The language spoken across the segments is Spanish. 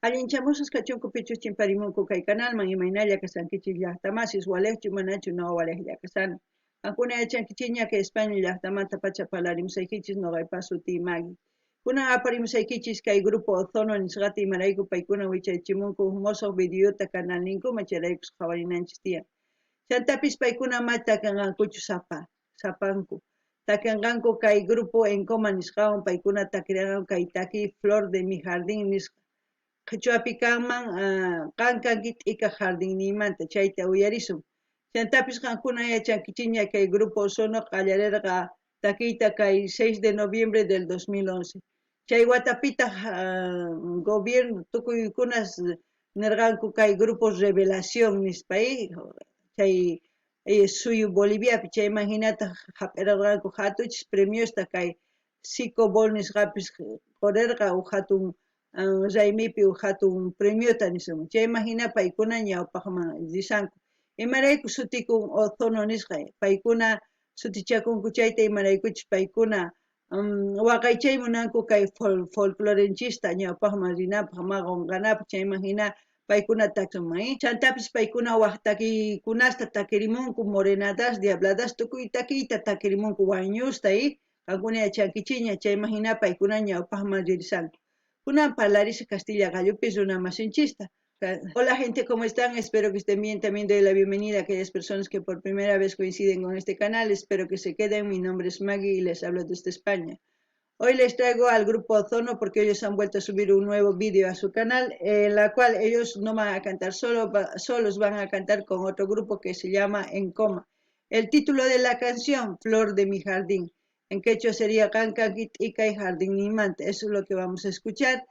Allinchamusas kachunku pichus chimparimunku kay canalman imaynalla kasankichis llaqtamasis walejchu manachu no walejlla kasana. Ankuna yachankichiña que España llaqtamanta pacha parlarimusaykichis noqaypas suti Magui. Kunan aparimusaykichis kay grupo Ozono nisqata imarayku paykuna wichaychimunku mosoq videota canal ninkuma chayraykus qhawarinanchis tiyan. Chantapis paykuna mata kanqankuchu sapanku. Takanqanku kay grupo Encoma nisqawan paykuna takriranqan kay taki Flor de mi jardín nisqa. Qhichwapi kanman qanqanki t'ika jardinniymanta chayta uyarisun. Chantapis qankuna yachankichiña kay grupo Ozono qallarirqa takiyta kay 6 de noviembre del 2011. Chay watapita gobierno tukuykunas nirqanku kay grupos revelación nispay chay suyu Boliviapi chayman hinata hap'irarqanku hatuchis premiosta kay Psicobol nisqapis qorirqa hatun raymipi hatun premiota nisun. Chayman hina paykuna ñawpaqman risanku. Imarayku sutikun Ozono nisqa paykuna sutichakunku chayta imaraykuchis paykuna waqaychay munanku kay folclorenchista ñawpaqman rinapaq maqonqanapaq chayman hina paykuna taksunman. Chantapis paykuna waq takikunasta takirimunku morenadas, diabladas tukuy takiyta takirimunku wañusta qankuna yachankichiña chayman hina paykuna ñawpaqman risanku. Kunan parlarish Castilla Gallupis runa masinchista. Hola gente, ¿cómo están? Espero que estén bien. También doy la bienvenida a aquellas personas que por primera vez coinciden con este canal. Espero que se queden. Mi nombre es Maggie y les hablo desde España. Hoy les traigo al grupo Ozono porque ellos han vuelto a subir un nuevo vídeo a su canal, en la cual ellos no van a cantar solos, van a cantar con otro grupo que se llama Encoma. El título de la canción, Flor de mi jardín. En quechua sería Qankakit Ikay Jardín Nimanta. Eso es lo que vamos a escuchar.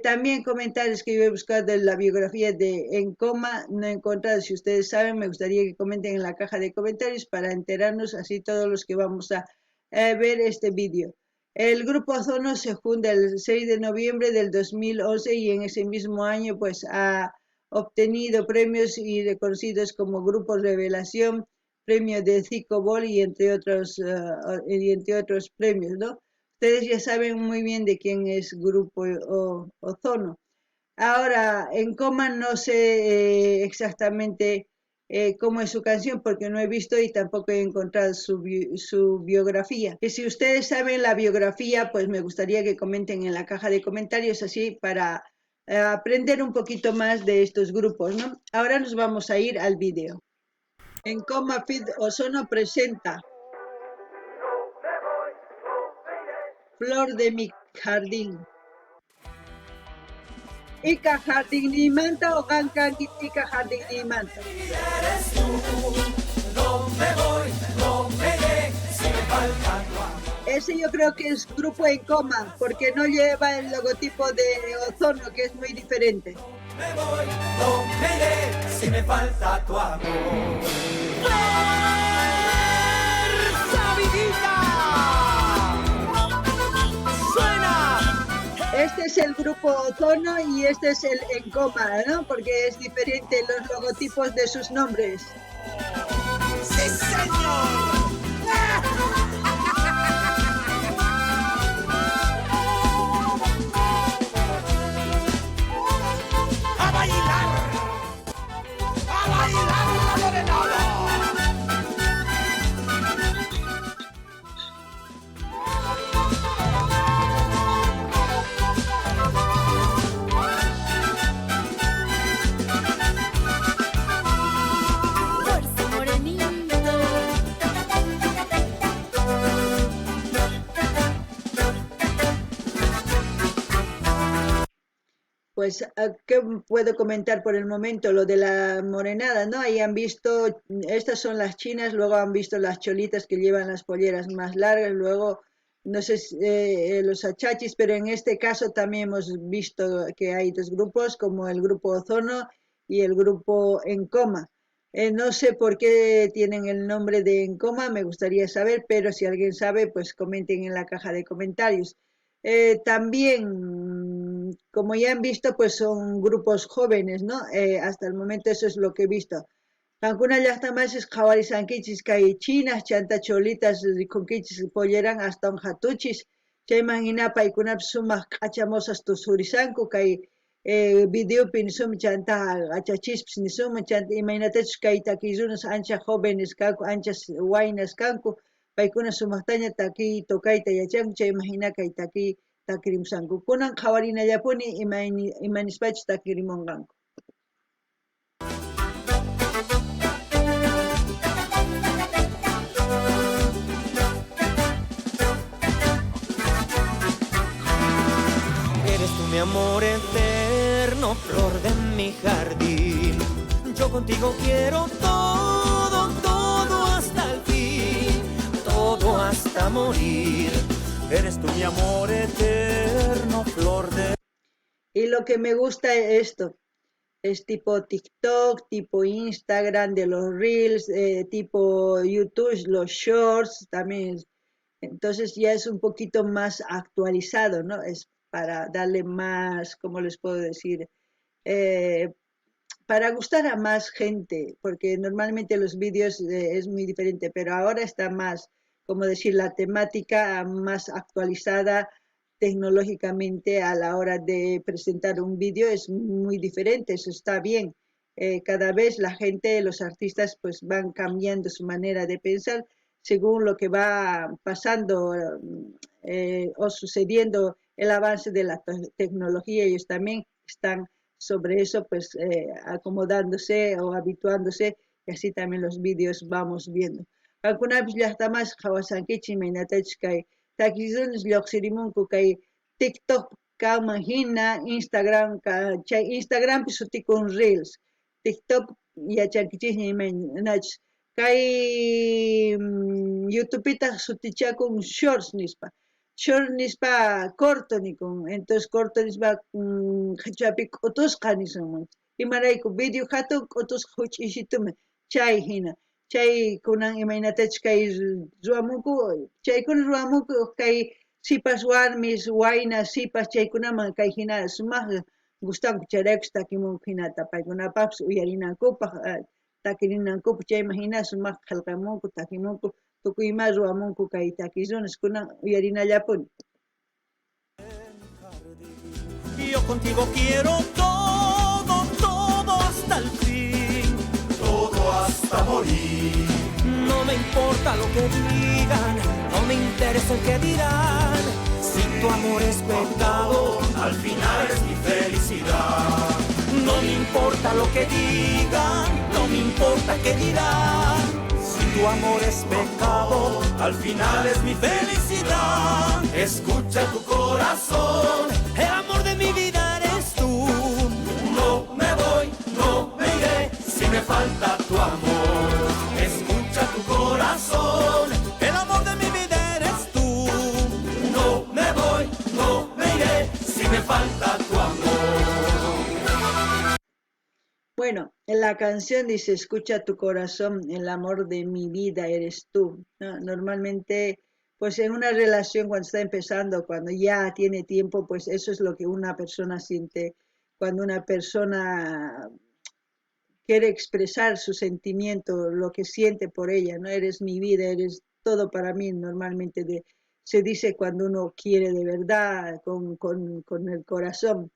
También comentarios que yo he buscado de la biografía de Encoma, no he encontrado. Si ustedes saben, me gustaría que comenten en la caja de comentarios para enterarnos así todos los que vamos a ver este vídeo. El grupo Ozono se funda el 6 de noviembre del 2011 y en ese mismo año pues ha obtenido premios y reconocidos como Grupo Revelación, premio de Psicobol y entre otros premios, ¿no? Ustedes ya saben muy bien de quién es Grupo Ozono. Ahora, Encoma no sé exactamente cómo es su canción porque no he visto y tampoco he encontrado su biografía. Que si ustedes saben la biografía, pues me gustaría que comenten en la caja de comentarios así para aprender un poquito más de estos grupos, ¿no? Ahora nos vamos a ir al vídeo. Encoma Feed Ozono presenta Flor de mi jardín. Ika jardín ni manta o Qankakit Ika jardín ni manta. Eres tú, no me voy, no me iré, si me falta tu amor. Ese yo creo que es grupo Encoma, porque no lleva el logotipo de Ozono, que es muy diferente. Me voy, no me iré, si me falta tu amor. ¡Fuerza, vidita! ¡Suena! Este es el grupo Ozono y este es el Encoma, ¿no? Porque es diferente los logotipos de sus nombres. ¡Sí, señor! ¡A bailar! ¡A bailar la morenada! Fuerza morenito. Pues, ¿qué puedo comentar por el momento? Lo de la morenada, ¿no? Ahí han visto, estas son las chinas, luego han visto las cholitas que llevan las polleras más largas, luego, no sé, los achachis, pero en este caso también hemos visto que hay dos grupos, como el grupo Ozono y el grupo Encoma. No sé por qué tienen el nombre de Encoma, me gustaría saber, pero si alguien sabe, pues comenten en la caja de comentarios. También, como ya han visto, pues son grupos jóvenes, ¿no? Hasta el momento eso es lo que he visto. Cancuna ya está más es Sankichis, Kai chinas, chanta cholitas, conquichis polleran hasta un hatuchis, chayman inapa y kunap sumas cachamosas tu surisanku, Kai videopin sum chanta achachispas ni suma chanta imaynatachus kay takiyrunas ancha jóvenes kanku ancha waynas kanku paykuna sumaqtaña takiy tokayta yachanku chayman hina kay takiy takirimusanku kunan qhawarinallapuni imanispachus takirimunqanku. Eres tú mi amor eterno, flor de mi jardín. Yo contigo quiero todo, todo hasta el fin, todo hasta morir. Eres tú mi amor eterno, flor de... Y lo que me gusta es esto, es tipo TikTok, tipo Instagram de los Reels, tipo YouTube, los Shorts también. Entonces ya es un poquito más actualizado, ¿no? Es para darle más, ¿cómo les puedo decir? Eh, para gustar a más gente, porque normalmente los vídeos es muy diferente, pero ahora está más, como decir, la temática más actualizada tecnológicamente a la hora de presentar un vídeo es muy diferente, eso está bien. Cada vez la gente, los artistas, pues van cambiando su manera de pensar según lo que va pasando o sucediendo el avance de la tecnología. Ellos también están sobre eso, pues acomodándose o habituándose, y así también los vídeos vamos viendo. Algunas ya está más Hawasankichi, Mainatach, Kai, Takizuns, Loxirimunku, Kai, TikTok, Kama, Hina, Instagram, Instagram, Pisutikun Reels, TikTok, Yachankichi, Mainach, Kai, YouTube, Sutichakun Shorts, Nispa. Short nispa corto nikun, entonces corto nispa hachapi k'utusqa nisunman. Imarayku video hatun k'utusqa huch'ishitumi chay hina. Chay kunan imaynatachus kay ruwamunku, chaykuna ruwamunku kay sipas warmis, wayna sipas chaykunaman kay hina sumaqlla gustanku chayraykus takimunku hinata paykunapapas uyarinankupaq, takirinankupak chayman hina sumaq qillqamunku, takimunku tukuy ima ruwamunku kay takiyrunas kunan uyarinallapuni. Yo contigo quiero todo, todo hasta el fin, todo hasta morir. No me importa lo que digan, no me interesa el que dirán. Si tu amor es pecado, al final es mi felicidad. No me importa lo que digan, no me importa qué dirán. Si tu amor es pecado, al final es mi felicidad. Escucha tu corazón, el amor de mi vida eres tú. No me voy, no me iré, si me falta tu amor. Escucha tu corazón, el amor de mi vida eres tú. No me voy, no me iré, si me falta tu amor. Bueno, en la canción dice, escucha tu corazón, el amor de mi vida eres tú, ¿no? Normalmente, pues en una relación cuando está empezando, cuando ya tiene tiempo, pues eso es lo que una persona siente cuando una persona quiere expresar su sentimiento, lo que siente por ella, ¿no? Eres mi vida, eres todo para mí, normalmente se dice cuando uno quiere de verdad, con el corazón.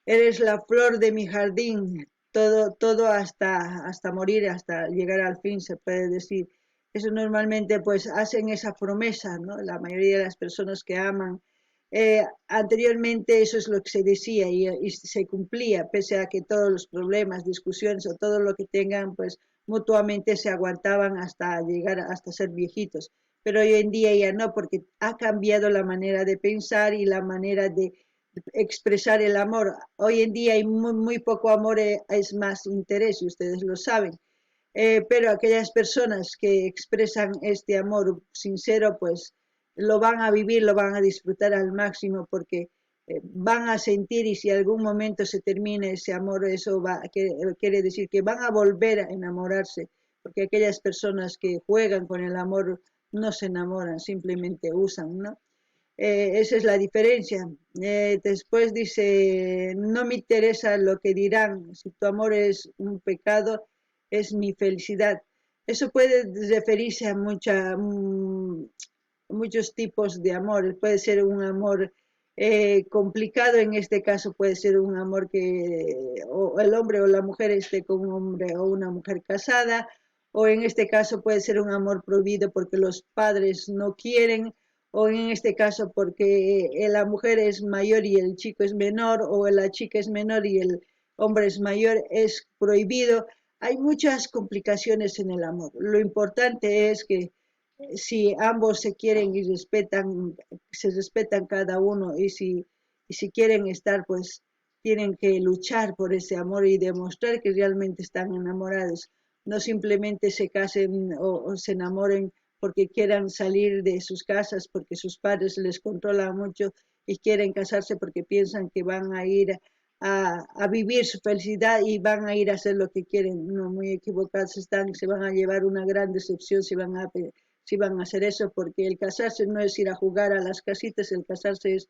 Eres la flor de mi jardín, todo hasta morir, hasta llegar al fin, se puede decir. Eso normalmente pues hacen esa promesa, ¿no? La mayoría de las personas que aman. Anteriormente eso es lo que se decía y se cumplía, pese a que todos los problemas, discusiones o todo lo que tengan, pues mutuamente se aguantaban hasta llegar, hasta ser viejitos. Pero hoy en día ya no, porque ha cambiado la manera de pensar y la manera de expresar el amor. Hoy en día hay muy poco amor, es más interés, y ustedes lo saben. Pero aquellas personas que expresan este amor sincero, pues lo van a vivir, lo van a disfrutar al máximo porque van a sentir, y si algún momento se termina ese amor, eso quiere decir que van a volver a enamorarse, porque aquellas personas que juegan con el amor no se enamoran, simplemente usan, ¿no? Esa es la diferencia. Después dice, no me interesa lo que dirán, si tu amor es un pecado, es mi felicidad. Eso puede referirse a muchos tipos de amor. Puede ser un amor complicado. En este caso puede ser un amor que o el hombre o la mujer esté con un hombre o una mujer casada, o en este caso puede ser un amor prohibido porque los padres no quieren, o en este caso porque la mujer es mayor y el chico es menor, o la chica es menor y el hombre es mayor, es prohibido. Hay muchas complicaciones en el amor. Lo importante es que si ambos se quieren y respetan, se respetan cada uno y si quieren estar, pues tienen que luchar por ese amor y demostrar que realmente están enamorados. No simplemente se casen o se enamoren porque quieran salir de sus casas, porque sus padres les controlan mucho y quieren casarse porque piensan que van a ir a vivir su felicidad y van a ir a hacer lo que quieren. No, muy equivocados están, se van a llevar una gran decepción si van a hacer eso, porque el casarse no es ir a jugar a las casitas, el casarse es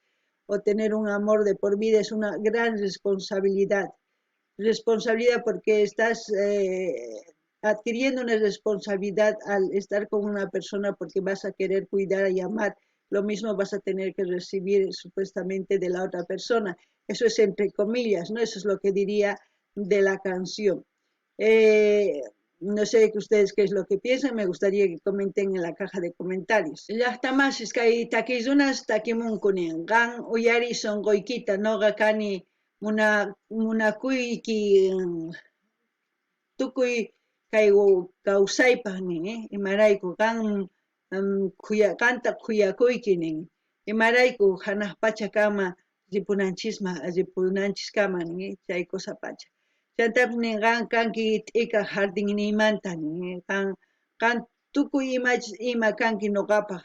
o tener un amor de por vida, es una gran responsabilidad. Responsabilidad porque estás adquiriendo una responsabilidad al estar con una persona porque vas a querer cuidar y amar. Lo mismo vas a tener que recibir supuestamente de la otra persona. Eso es entre comillas, ¿no? Eso es lo que diría de la canción. Eh, no sé que ustedes qué es lo que piensan, me gustaría que comenten en la caja de comentarios. Llaqtamas iskay takizunas takimunkunin, gan uyari sonqoykita noqa kani munakuyki tukuy kay kawsaypaq nin, imarayku qan qanta khuyakuyki nin, imarayku hanaq pachakama ripunanchiskama nin, chay cosa pacha. Chantapis nin qan kanki t'ika jardinniymanta nin, qan tukuy ima kanki nuqapaq,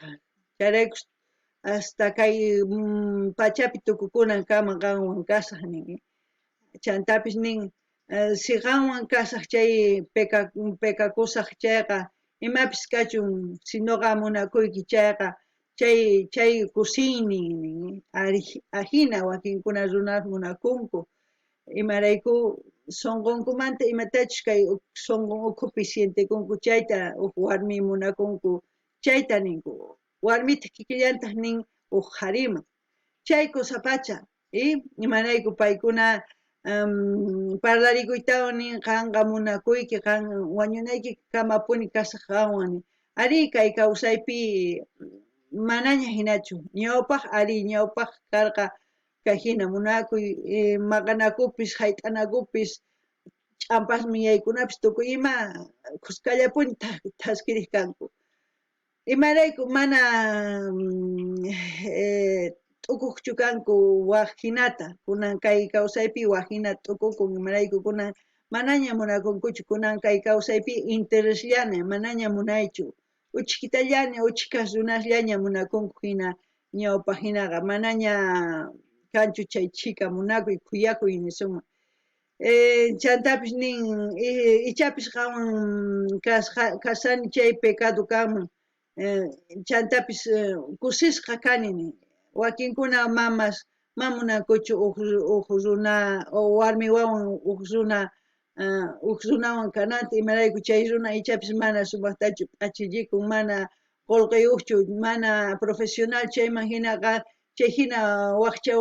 chayraykus hasta kay pachapi tukukunan kama qanwan kasaq nin, chantapis nin si qanwan kasaq chay pekakusaq chayqa imapis kachun si noqa munakuyki chayqa chay kusiynin nin, ahina wakinkuna runas munakunku imarayku sunqunkumanta imatachus kay sunqun ukhupi sientikunku chayta warmi munakunku chayta ninku, warmita kikillantaq nin hariman chay cosa pacha, imarayku paykuna parlarikuytawan nin qanqa munakuyki qan wañunayki kamapuni kasaq qanwan nin, ari kay kawsaypi manaña hinachu ñawpaq ari ñawpaq karqa kay hina munakuy maqanakupis hayt'anakupis ch'ampasmi yaykunapis tukuy ima kuskallapuni taskiriq kanku imarayku mana t'ukuqchu kanku waq hinata kunan kay kawsaypi waq hina t'ukukun imarayku kunan manaña munakunkuchu kunan kay kawsaypi interesllaña manaña munaychu uchikitallaña uchikas runaslaña munakunku hina ñawpaq hinaqa manaña kanchu chay chika munakuy kuyakuy nishuman chantapis nin ichapis qanwan kasani chay pecado kanman chantapis kusisqa kani nin wakinkuna mamas mamunankuchu uk runa o warmi wawan uk runawan kananta imarayku chay runa ichapis mana sumaqtachu p'achillikun mana qullqiyuqchu mana profesional chayman hinaqa chay hina wakcha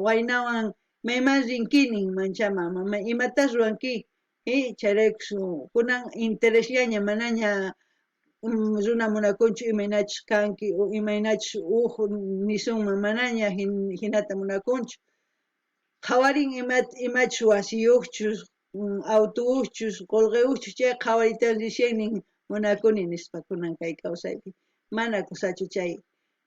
waynawan mayman rinki nin manchama mamay imatas ruranki chayraykus kunan interesllaña manaña runa munakunchu imaynachus kanki o imaynachus nishunman manaña hinata munakunchu qhawarin imachus wasiyuqchus autochus qullqiyuqchus chay qhawaritapas rishaynin munakuni nispa kunan kay kawsaypi mana kusachu chay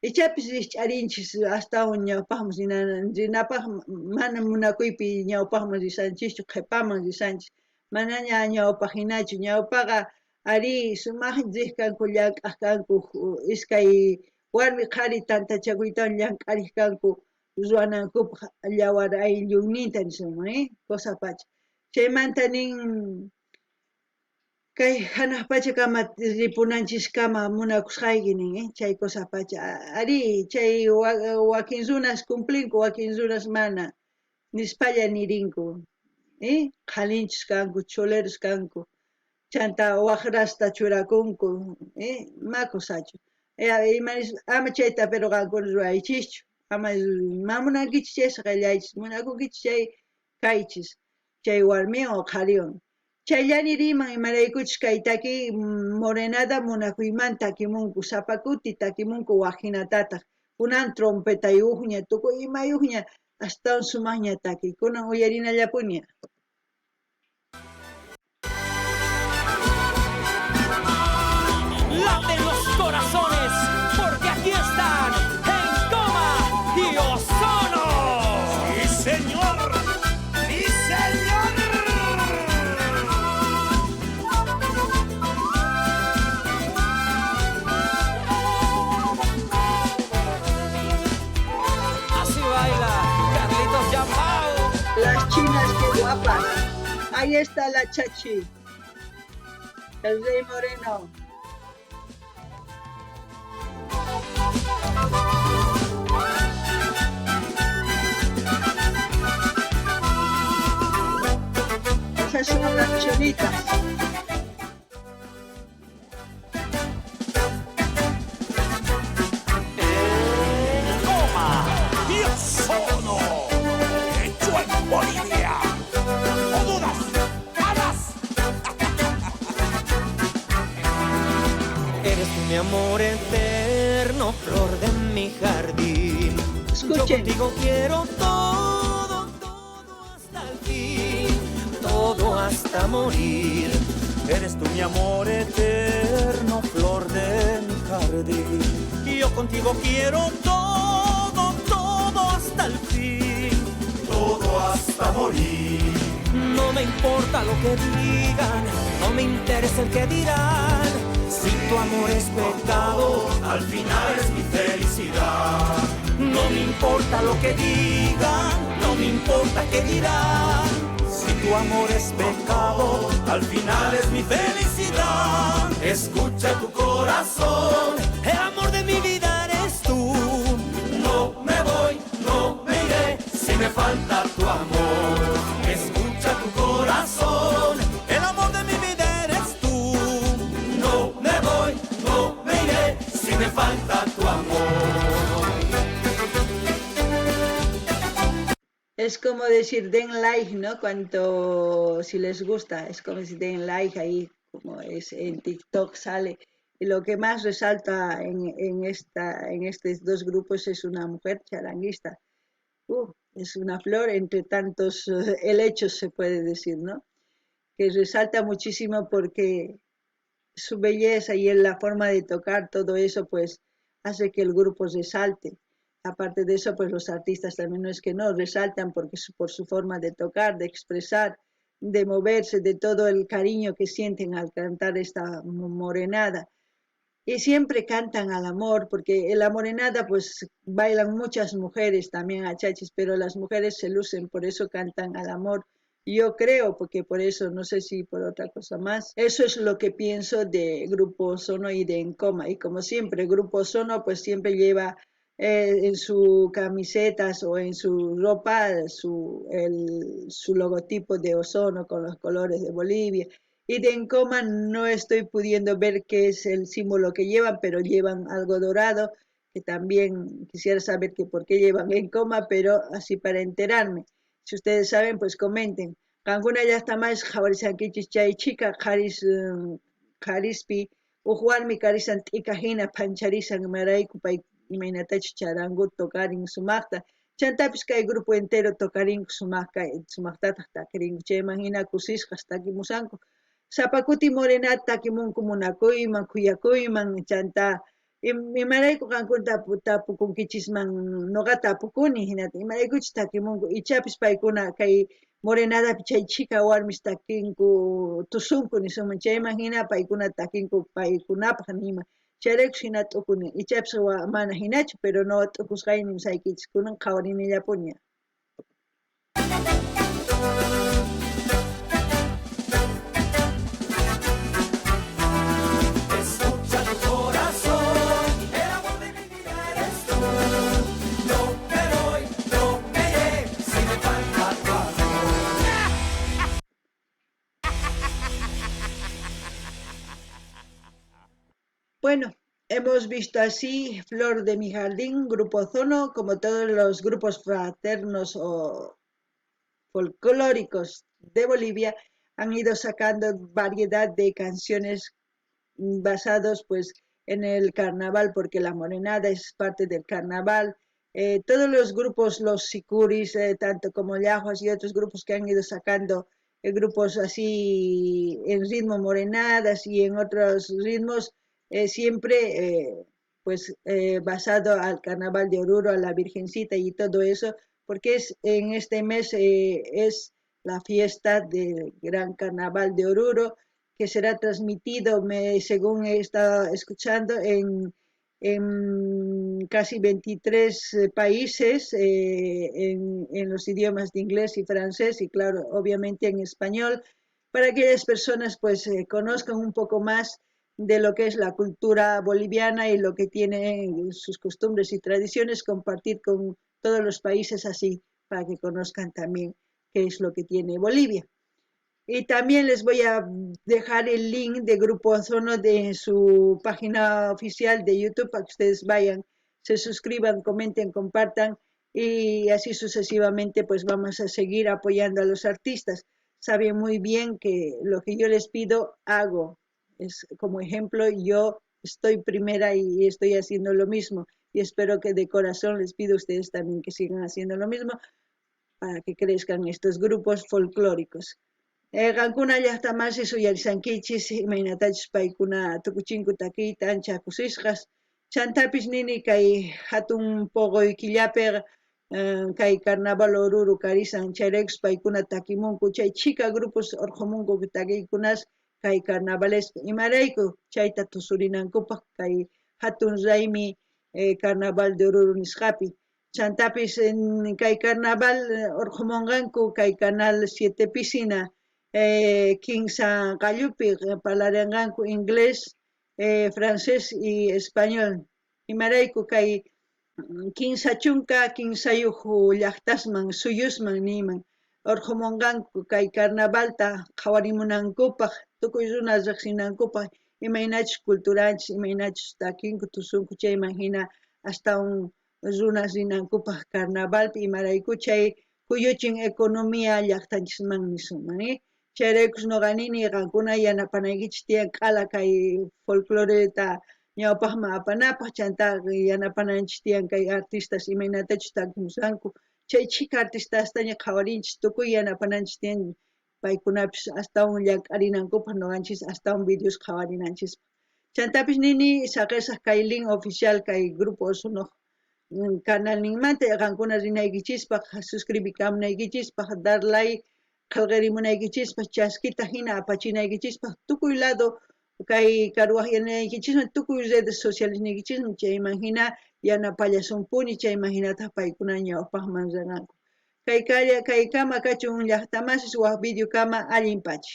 ichapis risch'arinchis astawan ñawpaqman rinapaq mana munakuypi ñawpaqman risanchischu qhipaman risanchis manaña ñawpaq hinachu ñawpaqa ari sumaqlli kanku llank'aq kanku iskay warmi qhari tantachakuytawan llank'ariq kanku ruwanankupaq yawar ayllunninta nishuman cosa pacha chaymanta nin kay hanaq pachakama ripunanchiskama munakusqayki nin chay cosa pacha ari chay wakin runas cumplinku wakin runas mana nispalla nirinku qalinchis kanku chuleros kanku chanta waqrasta churakunku ma kusachu ama chayta pero qankuna ruraychischu ama mamunankichis chaylaychis munakunkichis chay kaychis chay warmiwan o qhariwan chayllani riman imaraykuchus kay taki morenada munakuymanta takimunku sapakuti takimunku waqhinatataq kunan trompetayuqña tukuy imayuqña astawan sumaqña taki kunan uyarinallapuña. Laten los corazones, porque aquí están Encoma y Ozono. ¡Sí, señor! ¡Sí, señor! Así baila Carlitos Yambao. Las chinas, qué guapas. Ahí está la chachi. El rey moreno. Esas son las chonitas. Encoma y Ozono. Hecho en Bolivia. No dudas, alas. Eres tú mi amor eterno, flor de mi jardín. Yo Escuchen. contigo quiero todo, todo hasta el fin, todo hasta morir. Eres tú mi amor eterno, flor de mi jardín. Y yo contigo quiero todo, todo hasta el fin, todo hasta morir. No me importa lo que digan, no me interesa el que dirán. Si tu amor es pecado, al final es mi felicidad. No me importa lo que digan, no me importa qué dirán. Si tu amor es pecado, al final es mi felicidad. Escucha tu corazón, el amor de mi vida eres tú. No me voy, no me iré, si me falta tu amor. Escucha tu corazón, el amor de mi vida eres tú. No me voy, no me iré, si me falta tu amor. Es como decir den like, ¿no? Cuanto, si les gusta, es como si den like ahí, como es en TikTok sale. Y lo que más resalta en estos dos grupos es una mujer charanguista. Es una flor entre tantos helechos, se puede decir, ¿no? Que resalta muchísimo porque su belleza y en la forma de tocar, todo eso, pues hace que el grupo resalte. Aparte de eso, pues los artistas también no es que no, resaltan porque por su forma de tocar, de expresar, de moverse, de todo el cariño que sienten al cantar esta morenada. Y siempre cantan al amor, porque en la morenada pues bailan muchas mujeres también a chachis, pero las mujeres se lucen, por eso cantan al amor. Yo creo, porque por eso, no sé si por otra cosa más. Eso es lo que pienso de Grupo Ozono y de Encoma. Y como siempre, Grupo Ozono pues siempre lleva en sus camisetas o en su ropa su logotipo de Ozono con los colores de Bolivia. Y de Encoma no estoy pudiendo ver qué es el símbolo que llevan, pero llevan algo dorado, que también quisiera saber que por qué llevan Encoma, pero así para enterarme. Si ustedes saben, pues comenten. Cancuna ya está más, Javarisankichis chay chica, Jarispi, Ujuarmi Carisan Tikajina, Pancharisan, Maraiku, Imainatachi Charangut, Tokarin, Sumacta, Chantapis kay grupo entero tokarin Sumactata, Takirin, Che, Imagina, Kusis, hasta aquí Musanko. Zapakuti morenata takimunku munakuyman, kuyakuyman, chanta. Imarayku kankunta tapukunkichisman noqata apukuni hinata imaraykuchis takimunku ichapis paykuna kay morenadapi chay chika warmis takinku tusunku nisunman chayman hina paykuna takinku paykunapaq nima chayraykush hina t'ukuni ichapis mana hinachu pero no t'ukusqaynin saykichis kunan qhawarinillapuña. Bueno, Hemos visto así Flor de mi Jardín, Grupo Ozono, como todos los grupos fraternos o folclóricos de Bolivia, han ido sacando variedad de canciones basados pues en el carnaval, porque la morenada es parte del carnaval. Todos los grupos, los sicuris, tanto como Llajuas y otros grupos que han ido sacando grupos así en ritmo morenadas y en otros ritmos, siempre pues basado al carnaval de Oruro, a la Virgencita y todo eso, porque es en este mes es la fiesta del gran carnaval de Oruro, que será transmitido, según he estado escuchando, en casi 23 países, en los idiomas de inglés y francés, y claro, obviamente en español, para que aquellas personas pues conozcan un poco más de lo que es la cultura boliviana y lo que tiene sus costumbres y tradiciones, compartir con todos los países así, para que conozcan también qué es lo que tiene Bolivia. Y también les voy a dejar el link de Grupo Ozono de su página oficial de YouTube para que ustedes vayan, se suscriban, comenten, compartan y así sucesivamente pues vamos a seguir apoyando a los artistas. Saben muy bien que lo que yo les pido hago. Es como ejemplo, yo estoy primera y estoy haciendo lo mismo y espero que de corazón les pido a ustedes también que sigan haciendo lo mismo para que crezcan estos grupos folclóricos. Qankuna llaqtamasi suyarisankichis imaynatachus paykuna tukuchinku takiyta ancha kusisqas chantapis nini kay hatun poqoy killapiq kay carnaval Oruro karisan chayraykus paykuna takimunku chay chika grupos urqumunku takiykunas kay carnavalespi imarayku chayta tusurinankupaq kay hatun raymi carnaval de Oruro nisqapi chantapis kay carnaval urqumunqanku kay canal 7 pisina Kinsa Gallupi parlaranganku inglés, francés y español. Imarayku kay kinsa chunka kinsayuq llaqtasman suyusman niman urqumunqanku kay carnavalta qhawarimunankupaq tukuy runa riqsinankupaq imaynachus culturanchis imaynachus takinku tusunku chayman hina astawan runa rinankupaq carnavalpi imarayku chay kuyuchin economía llaqtanchisman nisunman chayraykus nuqa nini qankuna yanapanaykichis tiyan q'ala kay folcloreta ñawpaqman apanapaq chanta yanapananchis tiyan kay artistas imaynatachus takimusqanku chay chika artistastaña qhawarinchis tukuy yanapananchis tiyan paykunapis astawan llamk'arinankupaq nuqanchis astawan videos qhawarinanchis chantapis nini saqesaq kay link oficial kay Grupo Ozono canal ninmanta qankuna rinaykichispaq suscribikamunaykichispaq dar like qillqirimunaykichispaq chaskita hina apachinaykichispaq tukuy lado kay karuwaqyanaykichikman tukuy redes sociales niykichisman chayman hina yanapallasumpuni chayman hinataq paykuna ñawpaqman riranku kay kama kachun llaqtamasish waq videokama allinpachik